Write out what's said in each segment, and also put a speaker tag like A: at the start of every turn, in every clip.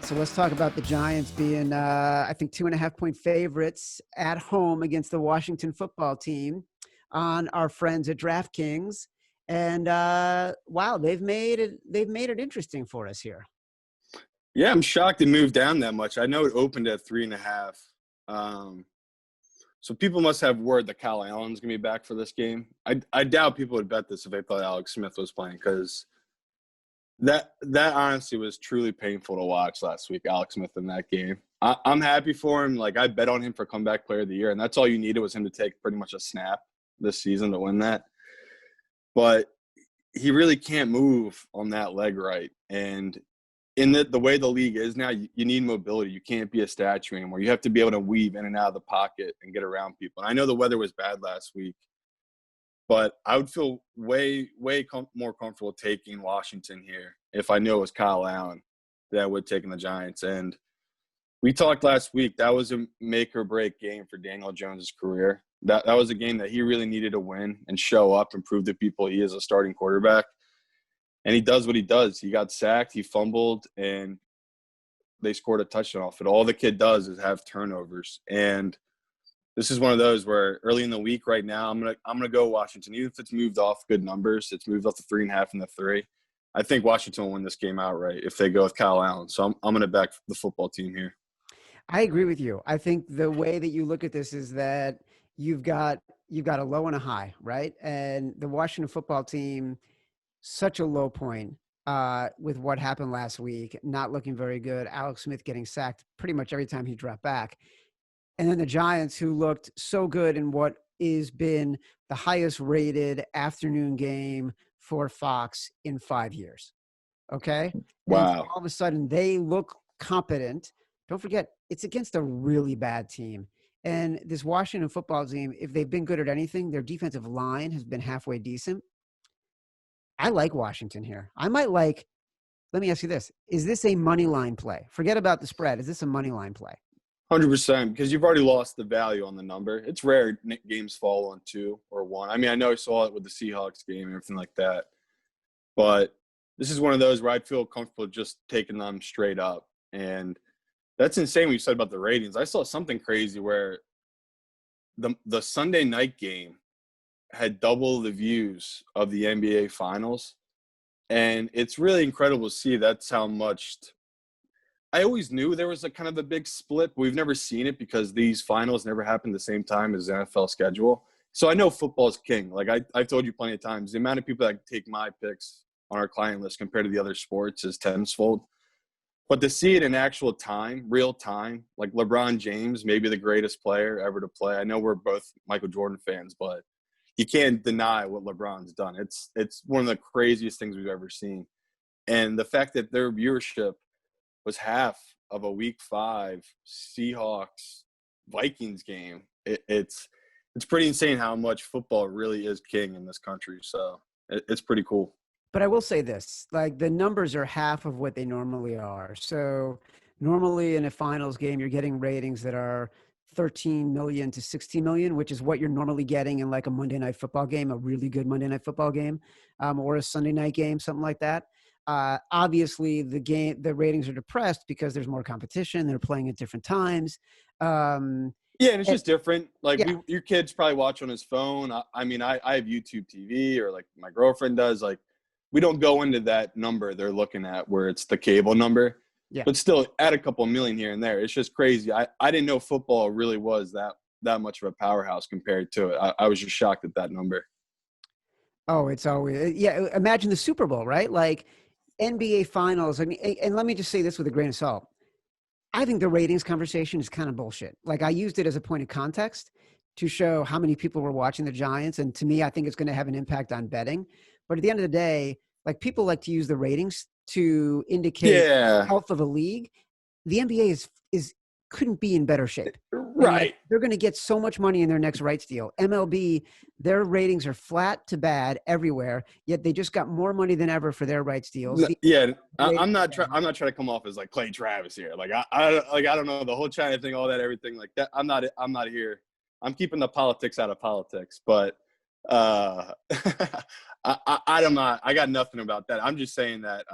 A: So let's talk about the Giants being, I think, 2.5-point favorites at home against the Washington football team on our friends at DraftKings. And wow, they've made it interesting for us here.
B: Yeah, I'm shocked it moved down that much. I know it opened at 3.5. So people must have word that Kyle Allen's going to be back for this game. I doubt people would bet this if they thought Alex Smith was playing, because that honestly was truly painful to watch last week, Alex Smith in that game. I'm happy for him. Like, I bet on him for comeback player of the year, and that's all you needed was him to take pretty much a snap this season to win that. But he really can't move on that leg right. And in the way the league is now, you need mobility. You can't be a statue anymore. You have to be able to weave in and out of the pocket and get around people. And I know the weather was bad last week, but I would feel way more comfortable taking Washington here if I knew it was Kyle Allen than I would taking the Giants. And we talked last week, that was a make-or-break game for Daniel Jones' career. That was a game that he really needed to win and show up and prove to people he is a starting quarterback. And he does what he does. He got sacked, he fumbled, and they scored a touchdown off it. All the kid does is have turnovers. And this is one of those where early in the week right now, I'm gonna go Washington. Even if it's moved off good numbers, it's moved off the 3.5 and the 3. I think Washington will win this game outright if they go with Kyle Allen. So I'm gonna back the football team here.
A: I agree with you. I think the way that you look at this is that you've got a low and a high, right? And the Washington football team, such a low point with what happened last week, not looking very good. Alex Smith getting sacked pretty much every time he dropped back. And then the Giants, who looked so good in what has been the highest rated afternoon game for Fox in 5 years. Okay?
B: Wow.
A: And all of a sudden, they look competent. Don't forget, it's against a really bad team. And this Washington football team, if they've been good at anything, their defensive line has been halfway decent. I like Washington here. Let me ask you this. Is this a money line play? Forget about the spread. Is this a money line play?
B: 100%, because you've already lost the value on the number. It's rare games fall on 2 or 1. I mean, I know I saw it with the Seahawks game and everything like that. But this is one of those where I'd feel comfortable just taking them straight up. And that's insane what you said about the ratings. I saw something crazy where the Sunday night game had double the views of the NBA Finals. And it's really incredible to see that's how much – I always knew there was a kind of a big split, but we've never seen it because these finals never happen the same time as the NFL schedule. So I know football is king. Like I've told you plenty of times, the amount of people that take my picks on our client list compared to the other sports is tenfold. But to see it in actual time, real time, like LeBron James, maybe the greatest player ever to play. I know we're both Michael Jordan fans, but you can't deny what LeBron's done. It's one of the craziest things we've ever seen. And the fact that their viewership was half of a Week 5 Seahawks-Vikings game. It's pretty insane how much football really is king in this country. So it's pretty cool.
A: But I will say this, like the numbers are half of what they normally are. So normally in a finals game, you're getting ratings that are 13 million to 16 million, which is what you're normally getting in like a Monday night football game, a really good Monday night football game, or a Sunday night game, something like that. Obviously the ratings are depressed because there's more competition. They're playing at different times.
B: And it's just different. Like your kid's probably watch on his phone. I mean, I have YouTube TV, or like my girlfriend does. Like, we don't go into that number they're looking at where it's the cable number, but still add a couple million here and there. It's just crazy. I didn't know football really was that much of a powerhouse compared to it. I was just shocked at that number.
A: Oh, it's always, imagine the Super Bowl, right? Like, NBA Finals, I mean, and let me just say this with a grain of salt. I think the ratings conversation is kind of bullshit. Like, I used it as a point of context to show how many people were watching the Giants, and to me, I think it's going to have an impact on betting. But at the end of the day, like, people like to use the ratings to indicate the health of a league. The NBA couldn't be in better shape.
B: Right.
A: They're going to get so much money in their next rights deal. MLB, their ratings are flat to bad everywhere, yet they just got more money than ever for their rights deals.
B: I'm not trying to come off as like Clay Travis here. Like I don't know the whole China thing, all that, everything like that. I'm not here. I'm keeping the politics out of politics, but I got nothing about that. I'm just saying that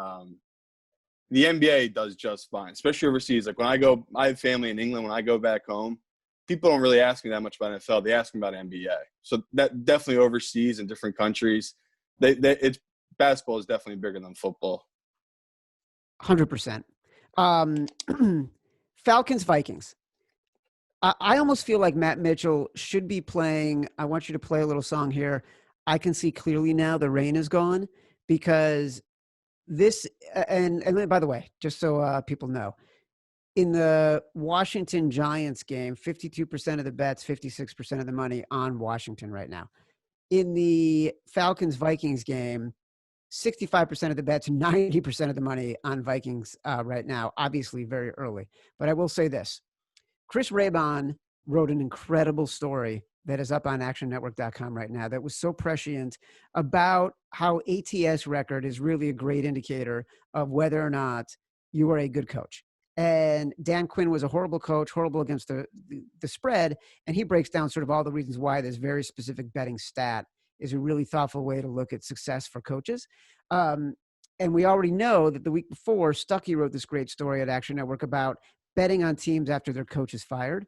B: the NBA does just fine, especially overseas. Like I have family in England. When I go back home, people don't really ask me that much about NFL. They ask me about NBA. So that definitely overseas in different countries, it's basketball is definitely bigger than football.
A: 100%. Falcons, Vikings. I almost feel like Matt Mitchell should be playing. I want you to play a little song here. I can see clearly now the rain is gone, because this, and by the way, just so people know, in the Washington Giants game, 52% of the bets, 56% of the money on Washington right now. In the Falcons Vikings game, 65% of the bets, 90% of the money on Vikings right now. Obviously very early, but I will say this. Chris Raybon wrote an incredible story that is up on actionnetwork.com right now that was so prescient about how ATS record is really a great indicator of whether or not you are a good coach. And Dan Quinn was a horrible coach, horrible against the spread, and he breaks down sort of all the reasons why this very specific betting stat is a really thoughtful way to look at success for coaches. And we already know that the week before, Stuckey wrote this great story at Action Network about betting on teams after their coach is fired.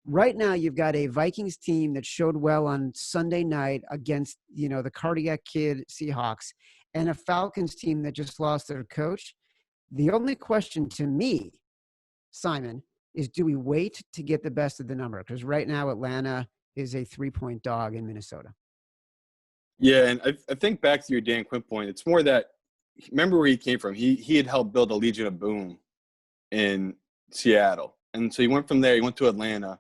A: Right now, you've got a Vikings team that showed well on Sunday night against, the cardiac kid Seahawks, and a Falcons team that just lost their coach. The only question to me, Simon, is do we wait to get the best of the number? Because right now, Atlanta is a 3-point dog in Minnesota.
B: Yeah, and I think back to your Dan Quinn point, it's more that, remember where he came from. He had helped build a Legion of Boom in Seattle. And so he went from there, he went to Atlanta,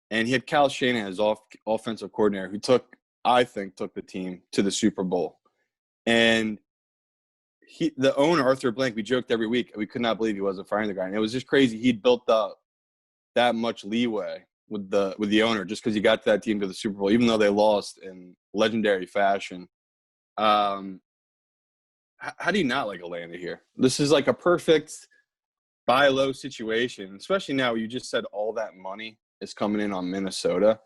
B: and he had Kyle Shanahan as offensive coordinator, who I think took the team to the Super Bowl. And the owner, Arthur Blank, we joked every week, we could not believe he wasn't firing the guy. And it was just crazy. He'd built up that much leeway with the owner just because he got that team to the Super Bowl, even though they lost in legendary fashion. How do you not like Atlanta here? This is like a perfect buy low situation, especially now you just said all that money is coming in on Minnesota.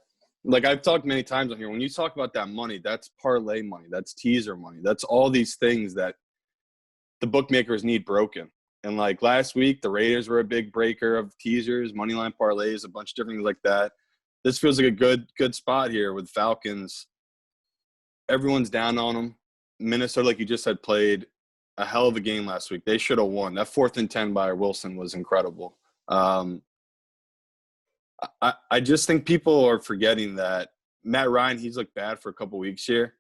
B: Like I've talked many times on here, when you talk about that money, that's parlay money, that's teaser money, that's all these things that the bookmakers need broken. And like last week, the Raiders were a big breaker of teasers, moneyline parlays, a bunch of different things like that. This feels like a good spot here with Falcons. Everyone's down on them. Minnesota, like you just said, played a hell of a game last week. They should have won. That 4th and 10 by Wilson was incredible. I just think people are forgetting that Matt Ryan, he's looked bad for a couple weeks here.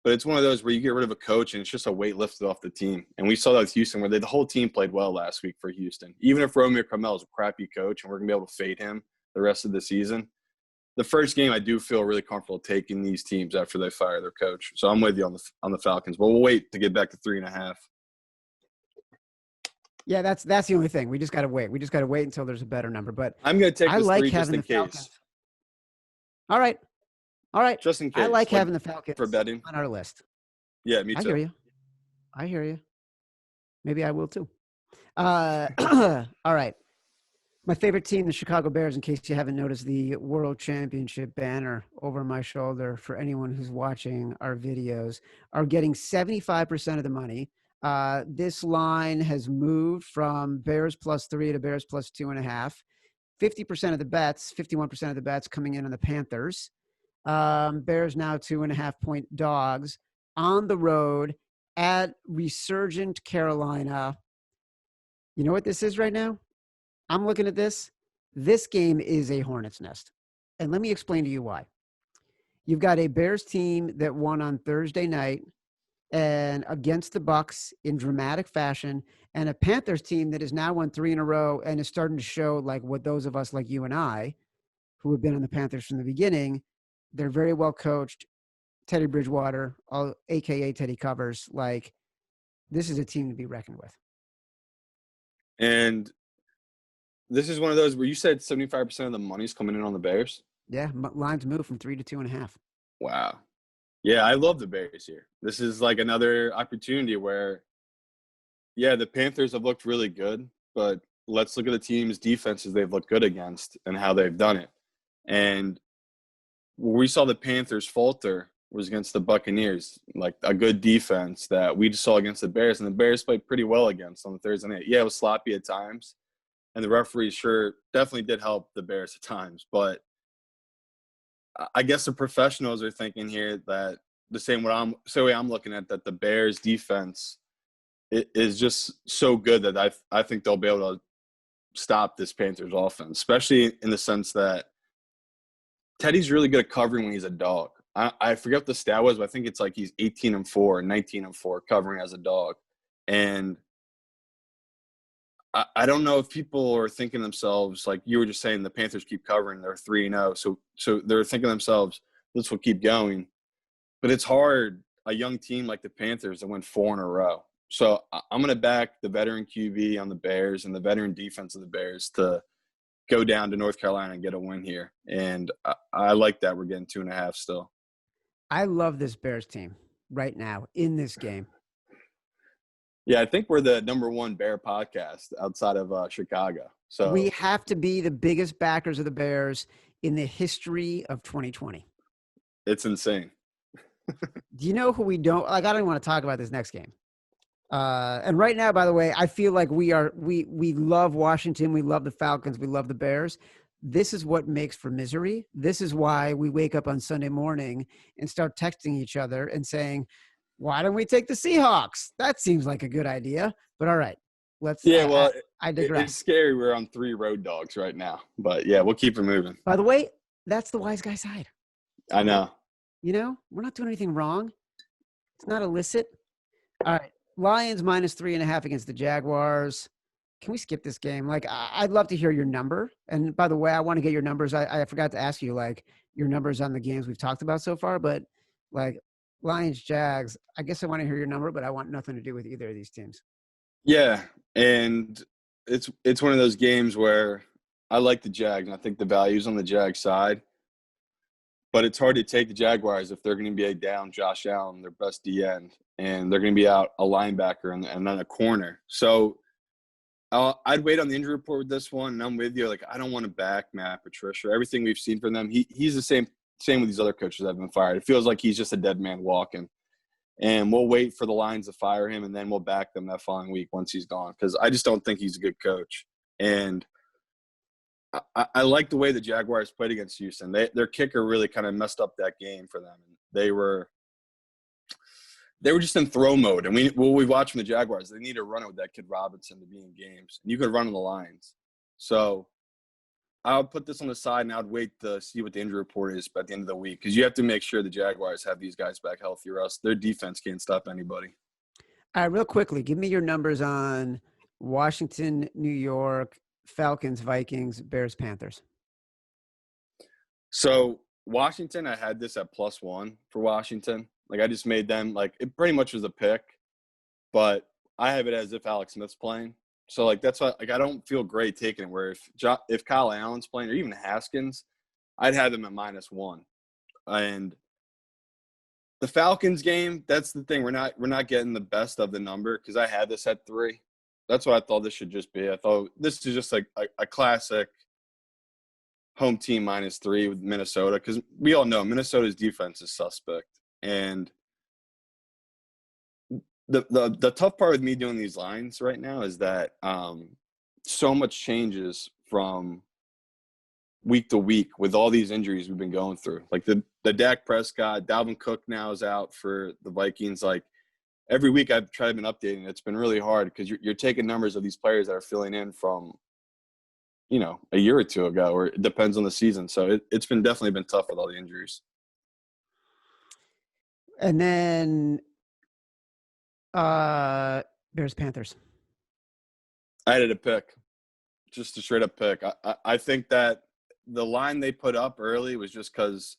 B: But it's one of those where you get rid of a coach and it's just a weight lifted off the team. And we saw that with Houston, where the whole team played well last week for Houston. Even if Romeo Crennel is a crappy coach and we're going to be able to fade him the rest of the season, the first game I do feel really comfortable taking these teams after they fire their coach. So I'm with you on the Falcons. But we'll wait to get back to 3.5.
A: Yeah, that's the only thing. We just got to wait. We just got to wait until there's a better number. But
B: I'm going to take this 3 just in case.
A: Falcons. All right.
B: Just in case.
A: I like having the Falcons
B: for betting
A: on our list.
B: Yeah, me too.
A: I hear you. Maybe I will too. All right. My favorite team, the Chicago Bears, in case you haven't noticed, the World Championship banner over my shoulder for anyone who's watching our videos, are getting 75% of the money. This line has moved from Bears +3 to Bears +2.5. 50% of the bets, 51% of the bets coming in on the Panthers. Bears now 2.5-point dogs on the road at resurgent Carolina. You know what this is right now? I'm looking at this. This game is a hornet's nest. And let me explain to you why. You've got a Bears team that won on Thursday night and against the Bucs in dramatic fashion, and a Panthers team that has now won 3 in a row and is starting to show like what those of us like you and I, who have been on the Panthers from the beginning, they're very well coached. Teddy Bridgewater, a.k.a. Teddy Covers, like this is a team to be reckoned with.
B: And this is one of those where you said 75% of the money's coming in on the Bears?
A: Yeah, lines move from 3 to 2.5.
B: Wow. Yeah, I love the Bears here. This is like another opportunity where, yeah, the Panthers have looked really good, but let's look at the team's defenses they've looked good against and how they've done it. And we saw the Panthers falter was against the Buccaneers, like a good defense that we just saw against the Bears, and the Bears played pretty well against on the Thursday night. Yeah, it was sloppy at times, and the referees definitely did help the Bears at times. But I guess the professionals are thinking here that the same way I'm looking at that the Bears defense is just so good that I think they'll be able to stop this Panthers offense, especially in the sense that Teddy's really good at covering when he's a dog. I forget what the stat was, but I think it's like he's 18-4 and 19-4 covering as a dog. And I don't know if people are thinking themselves, like you were just saying, the Panthers keep covering, they're 3-0. So they're thinking themselves, this will keep going. But it's hard, a young team like the Panthers that went 4 in a row. So I'm going to back the veteran QB on the Bears and the veteran defense of the Bears to go down to North Carolina and get a win here. And I like that we're getting 2.5 still.
A: I love this Bears team right now in this game.
B: Yeah, I think we're the number one Bear podcast outside of Chicago. So
A: we have to be the biggest backers of the Bears in the history of 2020.
B: It's insane.
A: Do you know who we don't like? I don't even want to talk about this next game. And right now, by the way, I feel like we love Washington. We love the Falcons. We love the Bears. This is what makes for misery. This is why we wake up on Sunday morning and start texting each other and saying, why don't we take the Seahawks? That seems like a good idea. But all right, let's.
B: Yeah, well,
A: I digress.
B: It's scary. We're on 3 road dogs right now. But yeah, we'll keep it moving.
A: By the way, that's the wise guy side.
B: I know.
A: You know, we're not doing anything wrong. It's not illicit. All right. Lions -3.5 against the Jaguars. Can we skip this game? Like, I'd love to hear your number. And by the way, I want to get your numbers. I forgot to ask you, like, your numbers on the games we've talked about so far. But, like, Lions, Jags, I guess I want to hear your number, but I want nothing to do with either of these teams.
B: Yeah, and it's one of those games where I like the Jags, and I think the value's on the Jags side. But it's hard to take the Jaguars if they're going to be down Josh Allen, their best D-end, and they're going to be out a linebacker and then a corner. So I'd wait on the injury report with this one, and I'm with you. Like, I don't want to back Matt Patricia. Everything we've seen from them, he's the same with these other coaches that have been fired. It feels like he's just a dead man walking. And we'll wait for the Lions to fire him, and then we'll back them that following week once he's gone, because I just don't think he's a good coach. And I like the way the Jaguars played against Houston. Their kicker really kind of messed up that game for them. They were just in throw mode. And we watch from the Jaguars, they need to run it with that kid Robinson to be in games. And you could run on the lines. So I'll put this on the side, and I'd wait to see what the injury report is at the end of the week, because you have to make sure the Jaguars have these guys back healthy, or else their defense can't stop anybody.
A: All right, real quickly, give me your numbers on Washington, New York, Falcons, Vikings, Bears, Panthers.
B: So Washington, I had this at +1 for Washington. Like, I just made them, like, it pretty much was a pick, but I have it as if Alex Smith's playing. So, like, that's why, like, I don't feel great taking it, where if Kyle Allen's playing, or even Haskins, I'd have them at -1. And the Falcons game, that's the thing. We're not getting the best of the number, because I had this at 3. That's what I thought this should just be. I thought this is just like a classic home team -3 with Minnesota, because we all know Minnesota's defense is suspect. And the tough part with me doing these lines right now is that so much changes from week to week with all these injuries we've been going through. Like the Dak Prescott, Dalvin Cook now is out for the Vikings. Like, every week I've tried been updating. It's been really hard, because you're taking numbers of these players that are filling in from, a year or two ago, or it depends on the season. So it's definitely been tough with all the injuries.
A: And then Bears, Panthers.
B: I had a pick, just a straight up pick. I think that the line they put up early was just because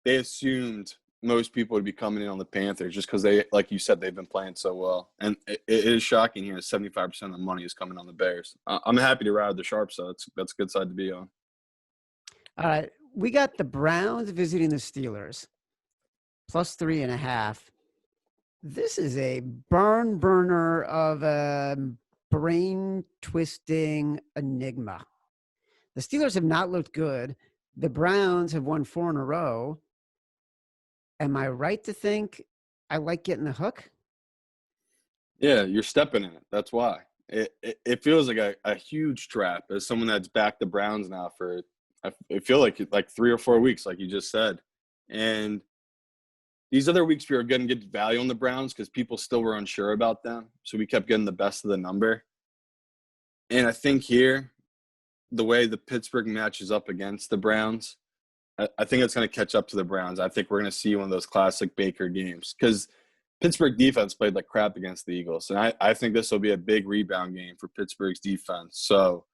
B: they assumed most people would be coming in on the Panthers, just because they, like you said, they've been playing so well. And it is shocking here. 75% of the money is coming on the Bears. I'm happy to ride the sharp side. That's a good side to be on.
A: All right. We got the Browns visiting the Steelers, +3.5. This is a barn burner of a brain-twisting enigma. The Steelers have not looked good. The Browns have won 4 in a row. Am I right to think I like getting the hook?
B: Yeah, you're stepping in it. That's why. It feels like a huge trap as someone that's backed the Browns now for I feel like 3 or 4 weeks, like you just said. And these other weeks we were going to get value on the Browns because people still were unsure about them. So we kept getting the best of the number. And I think here, the way the Pittsburgh matches up against the Browns, I think it's going to catch up to the Browns. I think we're going to see one of those classic Baker games because Pittsburgh defense played like crap against the Eagles. And I think this will be a big rebound game for Pittsburgh's defense. So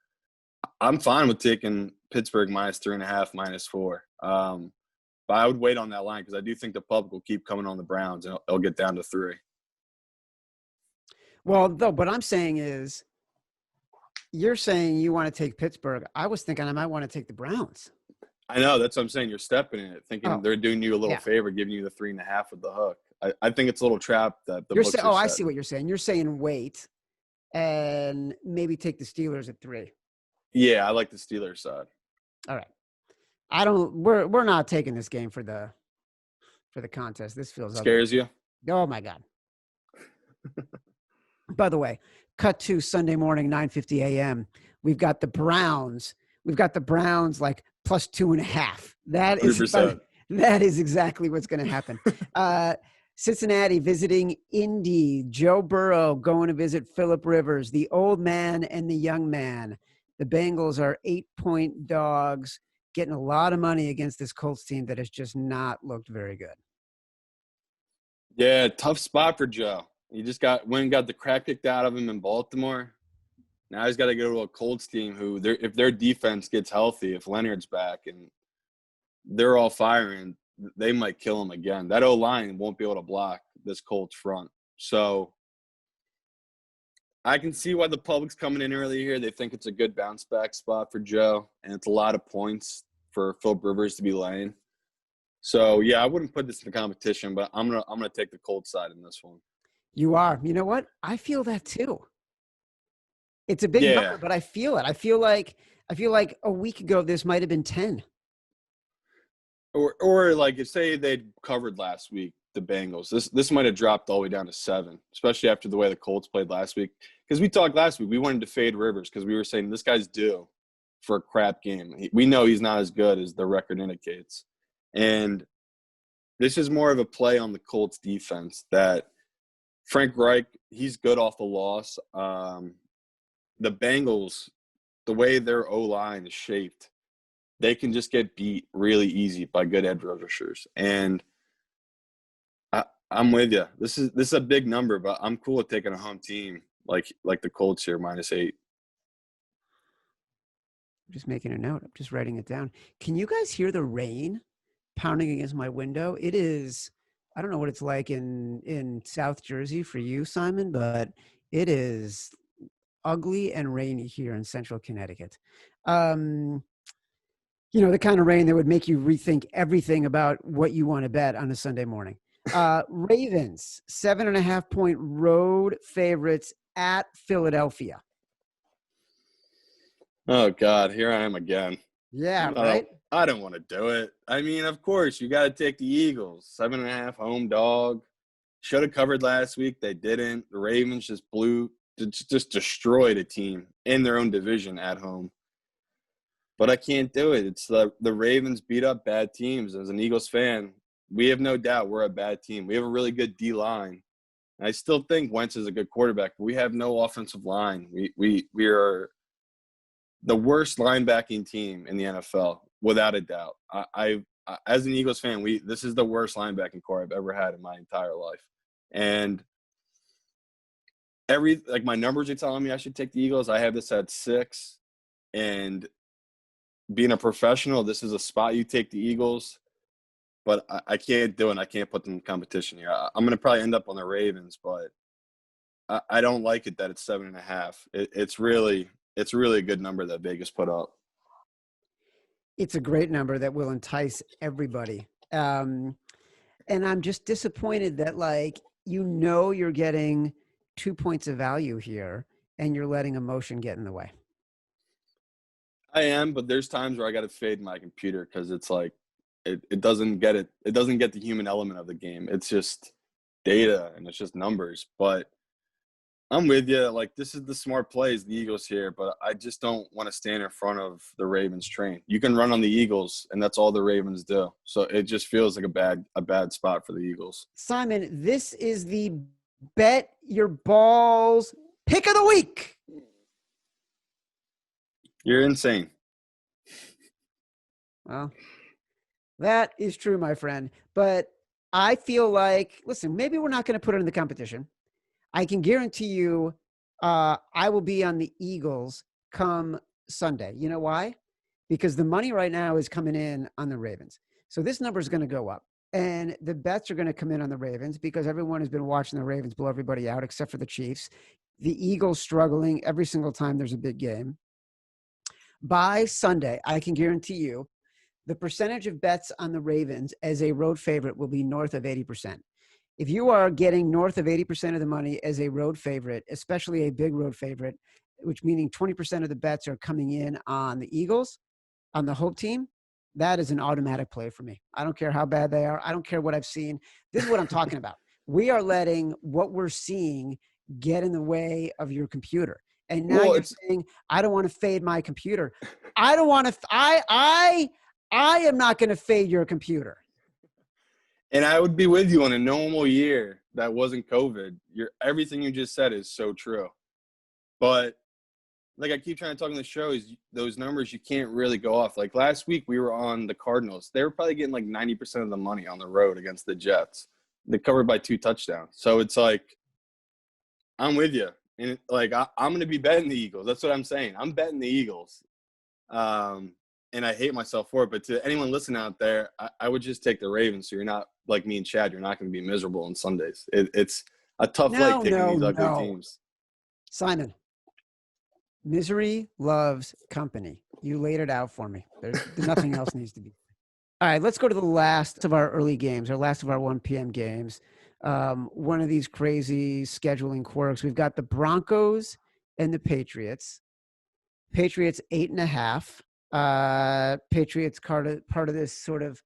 B: I'm fine with taking Pittsburgh -3.5, -4. But I would wait on that line because I do think the public will keep coming on the Browns and it'll get down to 3.
A: Well, though, what I'm saying is you're saying you want to take Pittsburgh. I was thinking I might want to take the Browns.
B: I know. That's what I'm saying. You're stepping in it, thinking they're doing you a little favor, giving you the 3.5 with the hook. I think it's a little trap that the books are
A: I
B: set.
A: see what you're saying. You're saying wait and maybe take the Steelers at 3.
B: Yeah, I like the Steelers side.
A: All right. We're not taking this game for the contest. This feels
B: scares
A: ugly.
B: You.
A: Oh my God. By the way, cut to Sunday morning, 9:50 a.m. We've got the Browns. We've got the Browns like +2.5. That is exactly what's going to happen. Cincinnati visiting Indy. Joe Burrow going to visit Phillip Rivers, the old man and the young man. The Bengals are 8-point dogs, getting a lot of money against this Colts team that has just not looked very good.
B: Yeah, tough spot for Joe. He just got the crap kicked out of him in Baltimore. Now he's got to go to a Colts team who, if their defense gets healthy, if Leonard's back and they're all firing, they might kill him again. That O-line won't be able to block this Colts front. So I can see why the public's coming in early here. They think it's a good bounce back spot for Joe, and it's a lot of points for Phillip Rivers to be laying. So yeah, I wouldn't put this in the competition, but I'm gonna take the Colts side in this one.
A: You are. You know what? I feel that too. It's a big number, but I feel it. I feel like a week ago this might have been 10.
B: Or like if say they'd covered last week, the Bengals. This might have dropped all the way down to 7, especially after the way the Colts played last week. Because we talked last week, we wanted to fade Rivers because we were saying this guy's due for a crap game. We know he's not as good as the record indicates. And this is more of a play on the Colts defense that Frank Reich, he's good off the loss. The Bengals, the way their O-line is shaped, they can just get beat really easy by good edge rushers. And I'm with you. This is a big number, but I'm cool with taking a home team like the Colts here, -8.
A: I'm just making a note. I'm just writing it down. Can you guys hear the rain pounding against my window? It is, I don't know what it's like in South Jersey for you, Simon, but it is ugly and rainy here in central Connecticut. The kind of rain that would make you rethink everything about what you want to bet on a Sunday morning. Ravens, 7.5-point road favorites at Philadelphia.
B: Oh, God, here I am again.
A: Yeah, right?
B: I don't want to do it. I mean, of course, you got to take the Eagles. 7.5 home dog. Should have covered last week. They didn't. The Ravens just destroyed a team in their own division at home. But I can't do it. It's the Ravens beat up bad teams. As an Eagles fan, we have no doubt we're a bad team. We have a really good D-line. I still think Wentz is a good quarterback, but we have no offensive line. We are the worst linebacking team in the NFL, without a doubt. I as an Eagles fan, this is the worst linebacking core I've ever had in my entire life. And my numbers are telling me I should take the Eagles. I have this at 6. And being a professional, this is a spot you take the Eagles. But I can't do it. I can't put them in competition here. I'm going to probably end up on the Ravens, but I don't like it that it's 7.5. It's really a good number that Vegas put up.
A: It's a great number that will entice everybody. And I'm just disappointed that you're getting 2 points of value here and you're letting emotion get in the way.
B: I am, but there's times where I got to fade my computer because it's like it doesn't get it. It doesn't get the human element of the game. It's just data and it's just numbers. But I'm with you. Like, this is the smart plays, the Eagles here, but I just don't want to stand in front of the Ravens train. You can run on the Eagles, and that's all the Ravens do. So it just feels like a bad spot for the Eagles.
A: Simon, this is the bet your balls pick of the week.
B: You're insane.
A: Well, that is true, my friend. But I feel like, listen, maybe we're not going to put it in the competition. I can guarantee you I will be on the Eagles come Sunday. You know why? Because the money right now is coming in on the Ravens. So this number is going to go up. And the bets are going to come in on the Ravens because everyone has been watching the Ravens blow everybody out except for the Chiefs. The Eagles struggling every single time there's a big game. By Sunday, I can guarantee you the percentage of bets on the Ravens as a road favorite will be north of 80%. If you are getting north of 80% of the money as a road favorite, especially a big road favorite, which meaning 20% of the bets are coming in on the Eagles, on the Hope team, that is an automatic play for me. I don't care how bad they are. I don't care what I've seen. This is what I'm talking about. We are letting what we're seeing get in the way of your computer. And now you're saying, I don't want to fade my computer. I don't want to, I am not going to fade your computer.
B: And I would be with you on a normal year that wasn't COVID. Everything you just said is so true. But like I keep trying to talk on the show, is those numbers you can't really go off. Like last week we were on the Cardinals. They were probably getting like 90% of the money on the road against the Jets. They covered by 2 touchdowns. So it's like, I'm with you. And like I'm going to be betting the Eagles. That's what I'm saying. I'm betting the Eagles. And I hate myself for it. But to anyone listening out there, I would just take the Ravens. So you're not like me and Chad. You're not going to be miserable on Sundays. It's a tough taking these ugly teams.
A: Simon, misery loves company. You laid it out for me. There's nothing else needs to be. All right, let's go to the last of our early games, our last of our 1 p.m. games. One of these crazy scheduling quirks. We've got the Broncos and the Patriots. Patriots 8.5. Patriots part of this sort of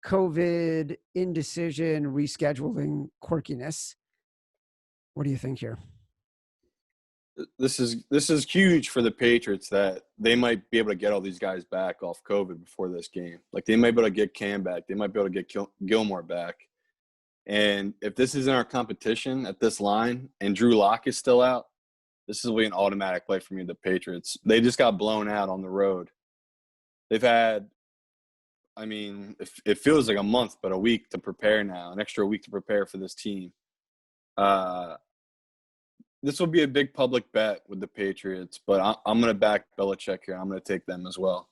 A: COVID indecision rescheduling quirkiness. What do you think here?
B: This is huge for the Patriots that they might be able to get all these guys back off COVID before this game. Like they might be able to get Cam back. They might be able to get Gilmore back. And if this is in our competition at this line and Drew Lock is still out, this will be an automatic play for me, the Patriots. They just got blown out on the road. They've had, I mean, it feels like a month, but a week to prepare now, an extra week to prepare for this team. This will be a big public bet with the Patriots, but I'm going to back Belichick here. I'm going to take them as well.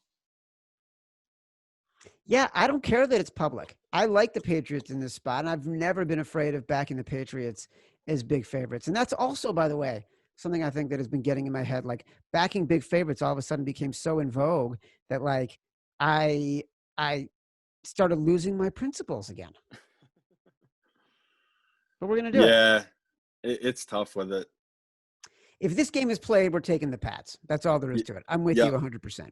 A: Yeah, I don't care that it's public. I like the Patriots in this spot, and I've never been afraid of backing the Patriots as big favorites. And that's also, by the way, something I think that has been getting in my head. Like backing big favorites all of a sudden became so in vogue that like I started losing my principles again. But we're going to do it.
B: Yeah, it's tough with it.
A: If this game is played, we're taking the Pats. That's all there is to it. I'm with you 100%.